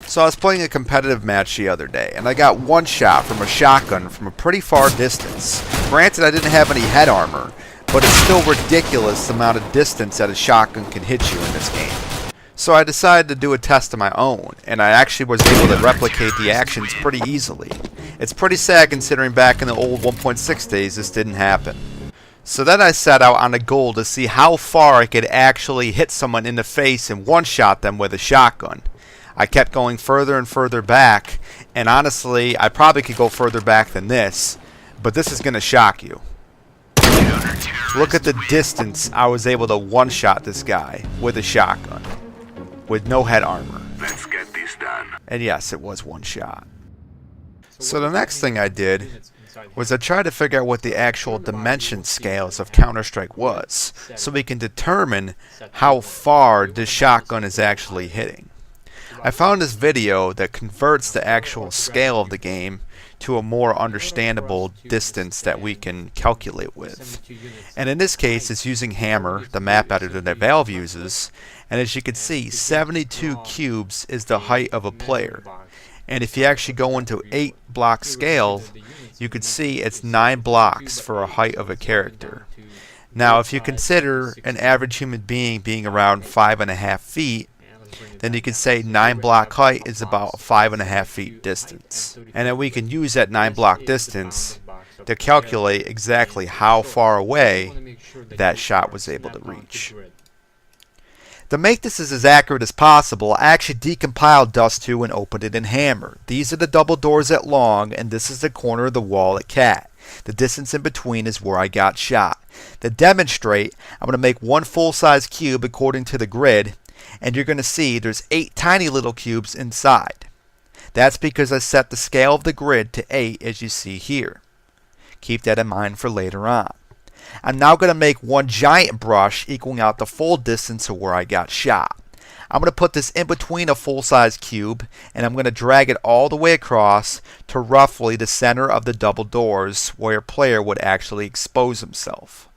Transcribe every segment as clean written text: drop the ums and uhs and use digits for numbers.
So I was playing a competitive match the other day, and I got one shot from a shotgun from a pretty far distance. Granted, I didn't have any head armor, but it's still ridiculous the amount of distance that a shotgun can hit you in this game. So I decided to do a test of my own, and I actually was able to replicate the actions pretty easily. It's pretty sad considering back in the old 1.6 days this didn't happen. So then I set out on a goal to see how far I could actually hit someone in the face and one-shot them with a shotgun. I kept going further and further back, and honestly, I probably could go further back than this, but this is going to shock you. Look at the distance I was able to one-shot this guy with a shotgun, with no head armor. Let's get this done. And yes, it was one shot. So the next thing I did was I tried to figure out what the actual dimension scales of Counter-Strike was, so we can determine how far this shotgun is actually hitting. I found this video that converts the actual scale of the game to a more understandable distance that we can calculate with. And in this case, it's using Hammer, the map editor that Valve uses, and as you can see, 72 cubes is the height of a player. And if you actually go into 8 block scale, you can see it's 9 blocks for a height of a character. Now, if you consider an average human being around 5.5 feet, then you can say 9 block height is about 5.5 feet distance. And then we can use that 9 block distance to calculate exactly how far away that shot was able to reach. To make this as accurate as possible, I actually decompiled Dust 2 and opened it in Hammer. These are the double doors at long, and this is the corner of the wall at Cat. The distance in between is where I got shot. To demonstrate, I'm going to make one full-size cube according to the grid, and you're going to see there's 8 tiny little cubes inside. That's because I set the scale of the grid to 8 as you see here. Keep that in mind for later on. I'm now going to make one giant brush equaling out the full distance of where I got shot. I'm going to put this in between a full-size cube, and I'm going to drag it all the way across to roughly the center of the double doors where a player would actually expose himself.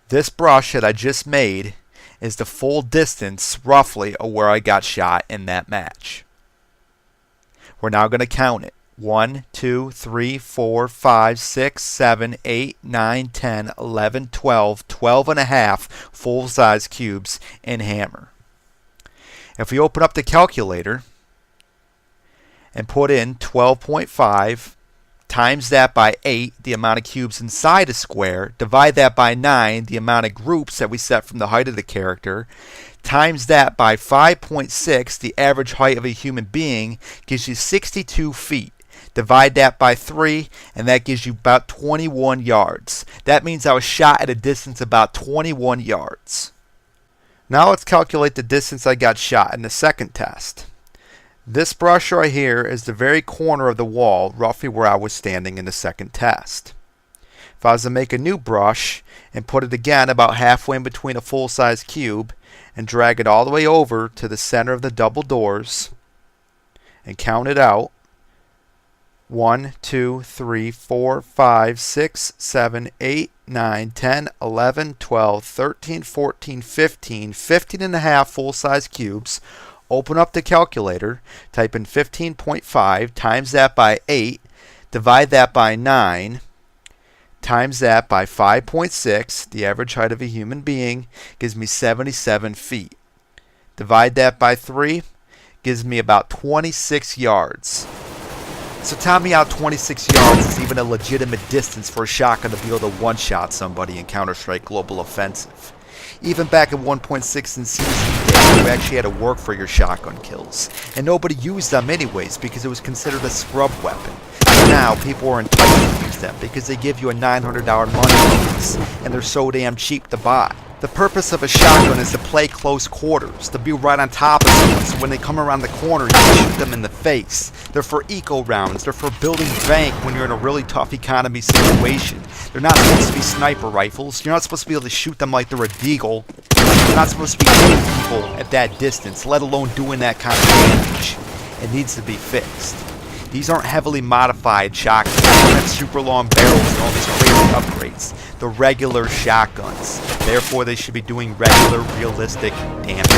This brush that I just made is the full distance roughly of where I got shot in that match. We're now going to count it. 1, 2, 3, 4, 5, 6, 7, 8, 9, 10, 11, 12, 12 and a half full-size cubes in Hammer. If we open up the calculator and put in 12.5 times that by 8, the amount of cubes inside a square, divide that by 9, the amount of groups that we set from the height of the character, times that by 5.6, the average height of a human being, gives you 62 feet. Divide that by 3, and that gives you about 21 yards. That means I was shot at a distance about 21 yards. Now let's calculate the distance I got shot in the second test. This brush right here is the very corner of the wall, roughly where I was standing in the second test. If I was to make a new brush and put it again about halfway in between a full-size cube and drag it all the way over to the center of the double doors and count it out, 1, 2, 3, 4, 5, 6, 7, 8, 9, 10, 11, 12, 13, 14, 15, 15 and a half full-size cubes. Open up the calculator, type in 15.5, times that by 8, divide that by 9, times that by 5.6, the average height of a human being, gives me 77 feet. Divide that by 3, gives me about 26 yards. So tell me how 26 yards is even a legitimate distance for a shotgun to be able to one-shot somebody in Counter-Strike Global Offensive. Even back in 1.6 in CSGO days, you actually had to work for your shotgun kills. And nobody used them anyways because it was considered a scrub weapon. And now people are entitled to use them because they give you a $900 money piece and they're so damn cheap to buy. The purpose of a shotgun is to play close quarters, to be right on top of someone, so when they come around the corner, you can shoot them in the face. They're for eco rounds, they're for building bank when you're in a really tough economy situation. They're not supposed to be sniper rifles, you're not supposed to be able to shoot them like they're a deagle. You're not supposed to be hitting people at that distance, let alone doing that kind of damage. It needs to be fixed. These aren't heavily modified shotguns. They don't have super long barrels and all these crazy upgrades. They're regular shotguns. Therefore, they should be doing regular, realistic damage.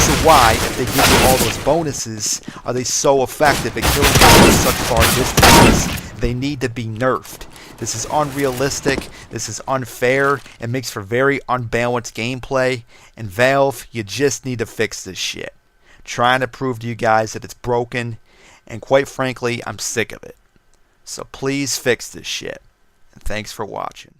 So why, if they give you all those bonuses, are they so effective at killing you from such far distances. They need to be nerfed. This is unrealistic, this is unfair, it makes for very unbalanced gameplay, and Valve, you just need to fix this shit. Trying to prove to you guys that it's broken, and quite frankly, I'm sick of it. So please fix this shit, and thanks for watching.